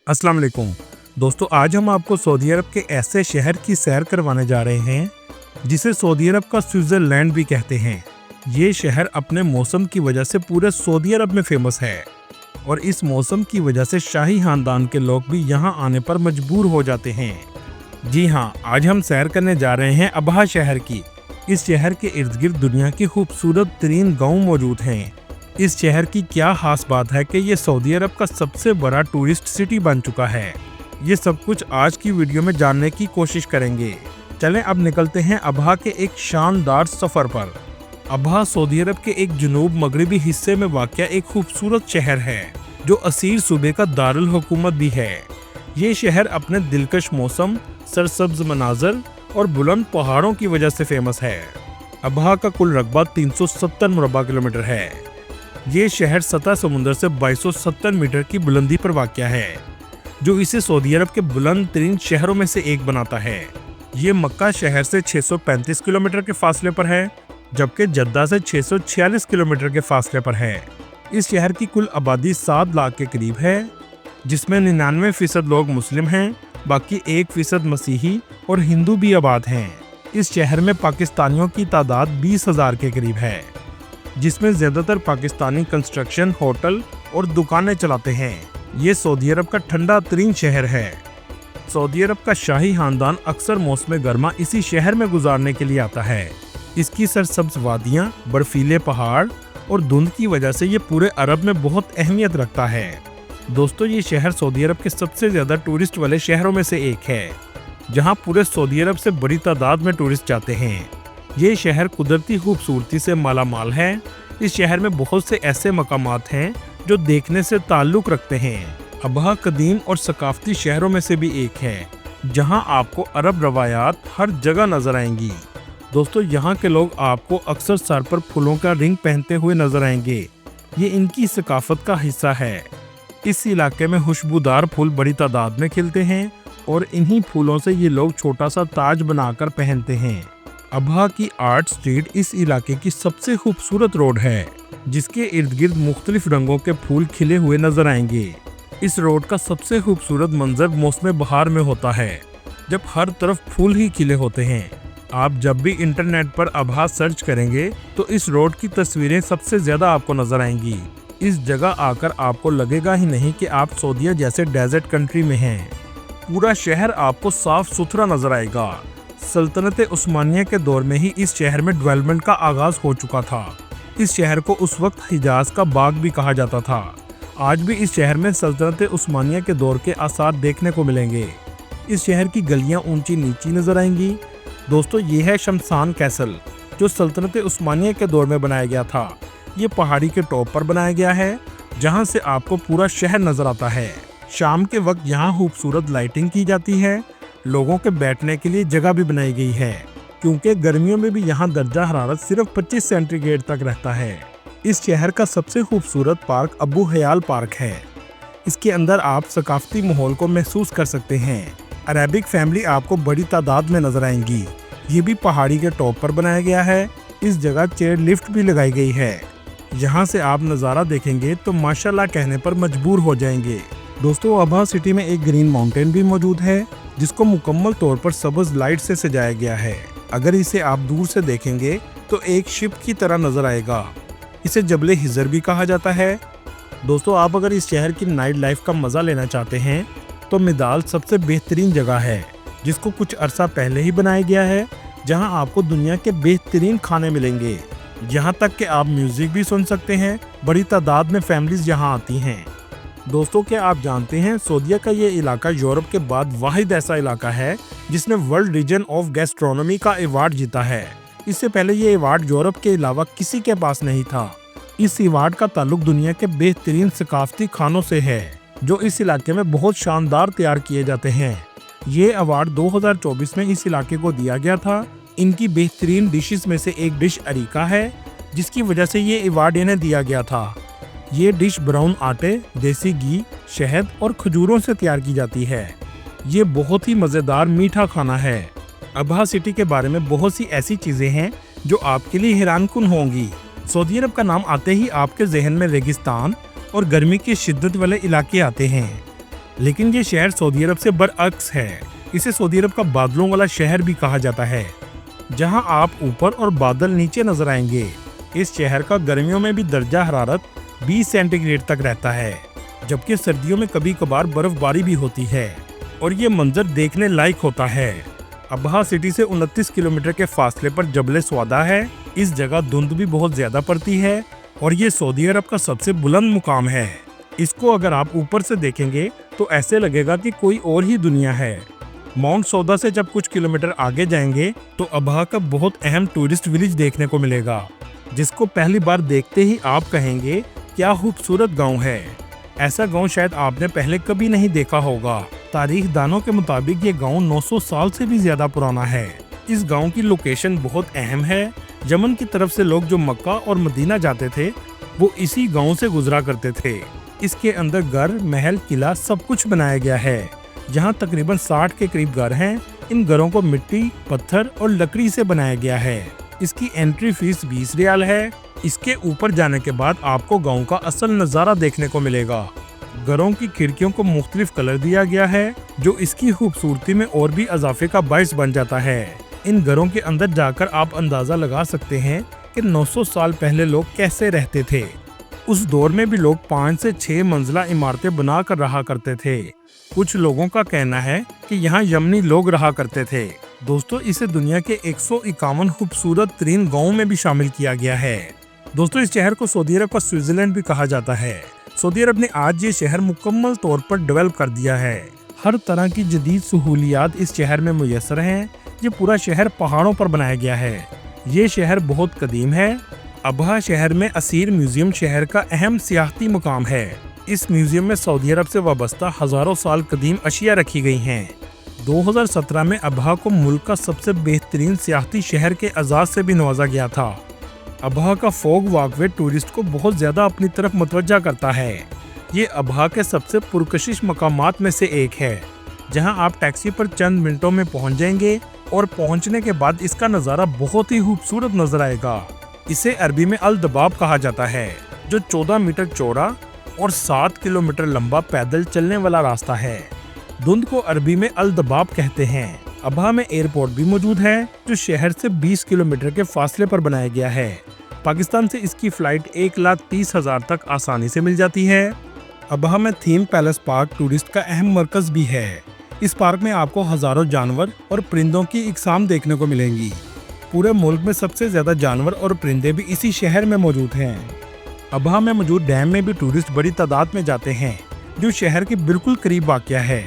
अस्सलाम वालेकुम दोस्तों, आज हम आपको सऊदी अरब के ऐसे शहर की सैर करवाने जा रहे हैं जिसे सऊदी अरब का स्विट्जरलैंड भी कहते हैं। ये शहर अपने मौसम की वजह से पूरे सऊदी अरब में फेमस है और इस मौसम की वजह से शाही खानदान के लोग भी यहाँ आने पर मजबूर हो जाते हैं। जी हाँ, आज हम सैर करने जा रहे हैं अबहा शहर की। इस शहर के इर्द गिर्द दुनिया की खूबसूरत तरीन गाँव मौजूद हैं। इस शहर की क्या खास बात है कि ये सऊदी अरब का सबसे बड़ा टूरिस्ट सिटी बन चुका है। ये सब कुछ आज की वीडियो में जानने की कोशिश करेंगे। चलें अब निकलते हैं अबहा के एक शानदार सफर पर। अबहा सऊदी अरब के एक जुनूब मगरबी हिस्से में वाक़या एक खूबसूरत शहर है जो असीर सूबे का दारुल हुकूमत भी है। ये शहर अपने दिलकश मौसम, सरसब्ज मनाजर और बुलंद पहाड़ों की वजह से फेमस है। अबहा का कुल रकबा 370 मुरबा किलोमीटर है। ये शहर सतह समुद्र से 2270 मीटर की बुलंदी पर वाक़या है, जो इसे सऊदी अरब के बुलंद तरीन शहरों में से एक बनाता है। ये मक्का शहर से 635 किलोमीटर के फासले पर है, जबकि जद्दा से 646 किलोमीटर के फासले पर है। इस शहर की कुल आबादी 7 लाख के करीब है, जिसमें 99% लोग मुस्लिम हैं, बाकी 1% मसीही और हिंदू भी आबाद हैं। इस शहर में पाकिस्तानियों की तादाद 20,000 के करीब है, जिसमें ज्यादातर पाकिस्तानी कंस्ट्रक्शन, होटल और दुकानें चलाते हैं। ये सऊदी अरब का ठंडा तरीन शहर है। सऊदी अरब का शाही खानदान अक्सर मौसम गर्मा इसी शहर में गुजारने के लिए आता है। इसकी सरसब्ज वादियां, बर्फीले पहाड़ और धुंध की वजह से ये पूरे अरब में बहुत अहमियत रखता है। दोस्तों, ये शहर सऊदी अरब के सबसे ज्यादा टूरिस्ट वाले शहरों में से एक है, जहाँ पूरे सऊदी अरब से बड़ी तादाद में टूरिस्ट जाते हैं। ये शहर कुदरती खूबसूरती से मालामाल है। इस शहर में बहुत से ऐसे मकामात हैं जो देखने से ताल्लुक रखते हैं। अबहा कदीम और सकाफती शहरों में से भी एक है, जहां आपको अरब रवायात हर जगह नजर आएंगी। दोस्तों, यहाँ के लोग आपको अक्सर सर पर फूलों का रिंग पहनते हुए नजर आएंगे। ये इनकी सकाफत का हिस्सा है। इस इलाके में खुशबूदार फूल बड़ी तादाद में खिलते हैं और इन्हीं फूलों से ये लोग छोटा सा ताज बनाकर पहनते हैं। अबहा की आर्ट स्ट्रीट इस इलाके की सबसे खूबसूरत रोड है, जिसके इर्द गिर्द मुख्तलिफ रंगों के फूल खिले हुए नजर आएंगे। इस रोड का सबसे खूबसूरत मंजर मौसम बहार में होता है, जब हर तरफ फूल ही खिले होते हैं। आप जब भी इंटरनेट पर अबहा सर्च करेंगे तो इस रोड की तस्वीरें सबसे ज्यादा आपको नजर आएंगी। इस जगह आकर आपको लगेगा ही नहीं कि आप सऊदीया जैसे डेजर्ट कंट्री में हैं। पूरा शहर आपको साफ सुथरा नजर आएगा। सल्तनत उस्मानिया के दौर में ही इस शहर में डेवलपमेंट का आगाज हो चुका था। इस शहर को उस वक्त हिजाज का बाग भी कहा जाता था। आज भी इस शहर में सल्तनत उस्मानिया के दौर के आसार देखने को मिलेंगे। इस शहर की गलियां ऊंची नीची नजर आएंगी। दोस्तों, ये है शमशान कैसल, जो सल्तनत उस्मानिया के दौर में बनाया गया था। ये पहाड़ी के टॉप पर बनाया गया है, जहाँ से आपको पूरा शहर नजर आता है। शाम के वक्त यहाँ खूबसूरत लाइटिंग की जाती है। लोगों के बैठने के लिए जगह भी बनाई गई है, क्योंकि गर्मियों में भी यहाँ दर्जा हरारत सिर्फ 25 सेंटीग्रेड तक रहता है। इस शहर का सबसे खूबसूरत पार्क अबू हयाल पार्क है। इसके अंदर आप सकाफती माहौल को महसूस कर सकते हैं। अरेबिक फैमिली आपको बड़ी तादाद में नजर आएंगी। ये भी पहाड़ी के टॉप पर बनाया गया है। इस जगह चेयर लिफ्ट भी लगाई गई है। यहाँ से आप नज़ारा देखेंगे तो माशाल्लाह कहने पर मजबूर हो जाएंगे। दोस्तों, अबहा सिटी में एक ग्रीन माउंटेन भी मौजूद है, जिसको मुकम्मल तौर पर सब्ज लाइट से सजाया गया है। अगर इसे आप दूर से देखेंगे तो एक शिप की तरह नजर आएगा। इसे जबले हिजर भी कहा जाता है। दोस्तों, आप अगर इस शहर की नाइट लाइफ का मजा लेना चाहते हैं तो मिदाल सबसे बेहतरीन जगह है, जिसको कुछ अरसा पहले ही बनाया गया है, जहां आपको दुनिया के बेहतरीन खाने मिलेंगे। यहाँ तक कि आप म्यूजिक भी सुन सकते हैं। बड़ी तादाद में फैमिलीज यहाँ आती हैं। दोस्तों, क्या आप जानते हैं सऊदीया का ये इलाका यूरोप के बाद वाहिद ऐसा इलाका है जिसने वर्ल्ड रीजन ऑफ गैस्ट्रोनॉमी का अवार्ड जीता है। इससे पहले ये अवार्ड यूरोप के अलावा किसी के पास नहीं था। इस अवार्ड का ताल्लुक दुनिया के बेहतरीन सकाफती खानों से है, जो इस इलाके में बहुत शानदार तैयार किए जाते हैं। ये अवार्ड 2024 में इस इलाके को दिया गया था। इनकी बेहतरीन डिशेस में से एक डिश अरीका है, जिसकी वजह से ये अवार्ड इन्हें दिया गया था। ये डिश ब्राउन आटे, देसी घी, शहद और खजूरों से तैयार की जाती है। ये बहुत ही मज़ेदार मीठा खाना है। अबहा सिटी के बारे में बहुत सी ऐसी चीज़ें हैं जो आपके लिए हैरानकुन होंगी। सऊदी अरब का नाम आते ही आपके जहन में रेगिस्तान और गर्मी की शिद्दत वाले इलाके आते हैं। लेकिन ये शहर सऊदी अरब से बरअक्स है। इसे सऊदी अरब का बादलों वाला शहर भी कहा जाता है, जहां आप ऊपर और बादल नीचे नजर आएंगे। इस शहर का गर्मियों में भी दर्जा हरारत 20 सेंटीग्रेड तक रहता है, जबकि सर्दियों में कभी कभार बर्फबारी भी होती है और ये मंजर देखने लायक होता है। अबहा सिटी से 29 किलोमीटर के फासले पर जबल स्वादा है। इस जगह धुंध भी बहुत ज्यादा पड़ती है और ये सऊदी अरब का सबसे बुलंद मुकाम है। इसको अगर आप ऊपर से देखेंगे तो ऐसे लगेगा कि कोई और ही दुनिया है। माउंट सौदा से जब कुछ किलोमीटर आगे जाएंगे तो अबहा का बहुत अहम टूरिस्ट विलेज देखने को मिलेगा, जिसको पहली बार देखते ही आप कहेंगे क्या खूबसूरत गांव है। ऐसा गांव शायद आपने पहले कभी नहीं देखा होगा। तारीख दानों के मुताबिक ये गांव 900 साल से भी ज्यादा पुराना है। इस गांव की लोकेशन बहुत अहम है। यमन की तरफ से लोग जो मक्का और मदीना जाते थे वो इसी गांव से गुजरा करते थे। इसके अंदर घर, महल, किला सब कुछ बनाया गया है। यहाँ तकरीबन 60 के करीब घर हैं। इन घरों को मिट्टी, पत्थर और लकड़ी से बनाया गया है। इसकी एंट्री फीस 20 रियाल है। इसके ऊपर जाने के बाद आपको गांव का असल नज़ारा देखने को मिलेगा। घरों की खिड़कियों को मुख्तलिफ कलर दिया गया है, जो इसकी खूबसूरती में और भी इजाफे का बाइस बन जाता है। इन घरों के अंदर जाकर आप अंदाजा लगा सकते हैं कि 900 साल पहले लोग कैसे रहते थे। उस दौर में भी लोग 5 से 6 मंजिला इमारतें बना कर रहा करते थे। कुछ लोगों का कहना है कि यहाँ यमनी लोग रहा करते थे। दोस्तों, इसे दुनिया के 151 खूबसूरत तरीन गाँवों में भी शामिल किया गया है। दोस्तों, इस शहर को सऊदी अरब का स्विट्जरलैंड भी कहा जाता है। सऊदी अरब ने आज ये शहर मुकम्मल तौर पर डेवलप कर दिया है। हर तरह की जदीद सहूलियात इस शहर में मुयस्सर हैं। ये पूरा शहर पहाड़ों पर बनाया गया है। ये शहर बहुत कदीम है। अबहा शहर में असीर म्यूजियम शहर का अहम सियाहती मुकाम है। इस म्यूजियम में सऊदी अरब से वाबस्ता हजारों साल कदीम अशिया रखी गई हैं। 2017 में अबहा को मुल्क का सबसे बेहतरीन सियाहती शहर के एजाज से भी नवाजा गया था। अबहा का फोग वॉकवे टूरिस्ट को बहुत ज्यादा अपनी तरफ मुतवज्जा करता है। ये अबहा के सबसे पुरकशिश मकामात में से एक है, जहां आप टैक्सी पर चंद मिनटों में पहुंच जाएंगे और पहुंचने के बाद इसका नज़ारा बहुत ही खूबसूरत नजर आएगा। इसे अरबी में अल दबाब कहा जाता है, जो 14 मीटर चौड़ा और 7 किलोमीटर लंबा पैदल चलने वाला रास्ता है। धुंध को अरबी में अल दबाब कहते हैं। अबहा में एयरपोर्ट भी मौजूद है, जो शहर से 20 किलोमीटर के फासले पर बनाया गया है। पाकिस्तान से इसकी फ्लाइट 1,30,000 तक आसानी से मिल जाती है। अबहा में थीम पैलेस पार्क टूरिस्ट का अहम मरकज भी है। इस पार्क में आपको हजारों जानवर और परिंदों की इकसाम देखने को मिलेंगी। पूरे मुल्क में सबसे ज्यादा जानवर और परिंदे भी इसी शहर में मौजूद हैं। अबहा में मौजूद डैम में भी टूरिस्ट बड़ी तादाद में जाते हैं, जो शहर के बिल्कुल करीब वाक़या है।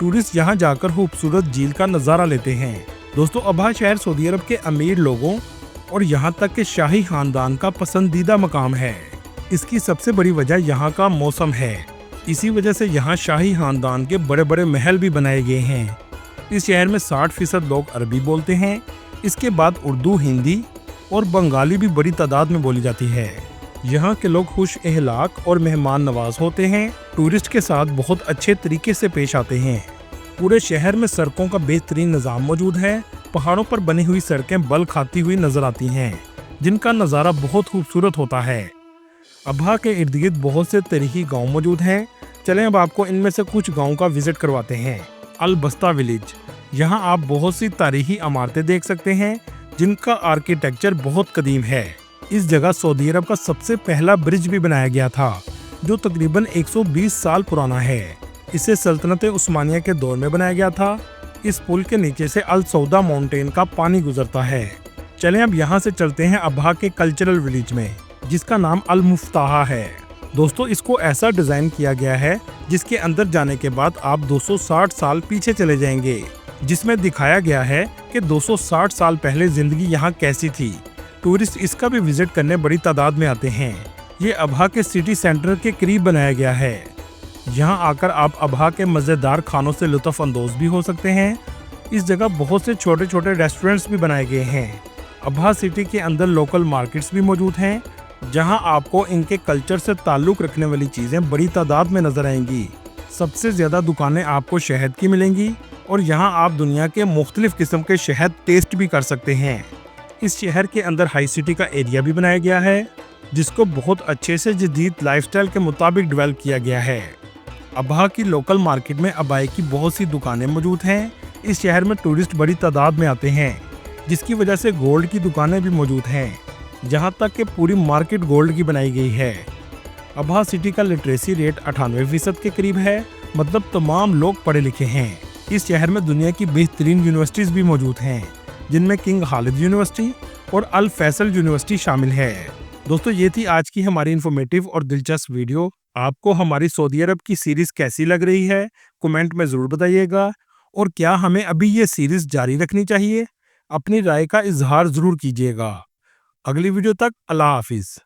टूरिस्ट यहाँ जाकर खूबसूरत झील का नज़ारा लेते हैं। दोस्तों, अबहा शहर सऊदी अरब के अमीर लोगों और यहाँ तक के शाही खानदान का पसंदीदा मकाम है। इसकी सबसे बड़ी वजह यहाँ का मौसम है। इसी वजह से यहाँ शाही खानदान के बड़े बड़े महल भी बनाए गए हैं। इस शहर में 60% लोग अरबी बोलते हैं। इसके बाद उर्दू, हिंदी और बंगाली भी बड़ी तादाद में बोली जाती है। यहाँ के लोग खुश अहलाक और मेहमान नवाज होते हैं। टूरिस्ट के साथ बहुत अच्छे तरीके से पेश आते हैं। पूरे शहर में सड़कों का बेहतरीन निज़ाम मौजूद है। पहाड़ों पर बनी हुई सड़कें बल खाती हुई नजर आती हैं, जिनका नज़ारा बहुत खूबसूरत होता है। अबहा के इर्द गिर्द बहुत से तारीखी गांव मौजूद हैं। चलें अब आपको इनमें से कुछ गांवों का विजिट करवाते हैं। अल बस्ता विलेज, यहाँ आप बहुत सी तारीखी इमारतें देख सकते हैं, जिनका आर्किटेक्चर बहुत कदीम है। इस जगह सऊदी अरब का सबसे पहला ब्रिज भी बनाया गया था, जो तकरीबन 120 साल पुराना है। इसे सल्तनत उस्मानिया के दौर में बनाया गया था। इस पुल के नीचे से अल सौदा माउंटेन का पानी गुजरता है। चलें अब यहाँ से चलते हैं अबहा के कल्चरल विलेज में, जिसका नाम अल मुफ्ताहा है। दोस्तों, इसको ऐसा डिजाइन किया गया है जिसके अंदर जाने के बाद आप 260 साल पीछे चले जाएंगे, जिसमें दिखाया गया है कि 260 साल पहले जिंदगी यहाँ कैसी थी। टूरिस्ट इसका भी विजिट करने बड़ी तादाद में आते हैं। ये अबहा के सिटी सेंटर के करीब बनाया गया है। यहाँ आकर आप अबहा के मज़ेदार खानों से लुत्फ़ अंदोज़ भी हो सकते हैं। इस जगह बहुत से छोटे छोटे रेस्टोरेंट्स भी बनाए गए हैं। अबहा सिटी के अंदर लोकल मार्केट्स भी मौजूद हैं, जहाँ आपको इनके कल्चर से ताल्लुक़ रखने वाली चीज़ें बड़ी तादाद में नज़र आएंगी। सबसे ज़्यादा दुकानें आपको शहद की मिलेंगी और यहाँ आप दुनिया के मुख्तलिफ किस्म के शहद टेस्ट भी कर सकते हैं। इस शहर के अंदर हाई सिटी का एरिया भी बनाया गया है, जिसको बहुत अच्छे से जदीद लाइफस्टाइल के मुताबिक डेवलप किया गया है। अबहा की लोकल मार्केट में अबाई की बहुत सी दुकानें मौजूद हैं। इस शहर में टूरिस्ट बड़ी तादाद में आते हैं, जिसकी वजह से गोल्ड की दुकानें भी मौजूद हैं, जहां तक कि पूरी मार्केट गोल्ड की बनाई गई है। अबहा सिटी का लिटरेसी रेट 98% के करीब है, मतलब तमाम लोग पढ़े लिखे हैं। इस शहर में दुनिया की बेहतरीन यूनिवर्सिटीज भी मौजूद हैं, जिनमें किंग खालिद यूनिवर्सिटी और अल फैसल यूनिवर्सिटी शामिल है। दोस्तों, ये थी आज की हमारी इन्फॉर्मेटिव और दिलचस्प वीडियो। आपको हमारी सऊदी अरब की सीरीज कैसी लग रही है, कमेंट में जरूर बताइएगा। और क्या हमें अभी ये सीरीज जारी रखनी चाहिए? अपनी राय का इजहार जरूर कीजिएगा। अगली वीडियो तक अल्लाह हाफिज।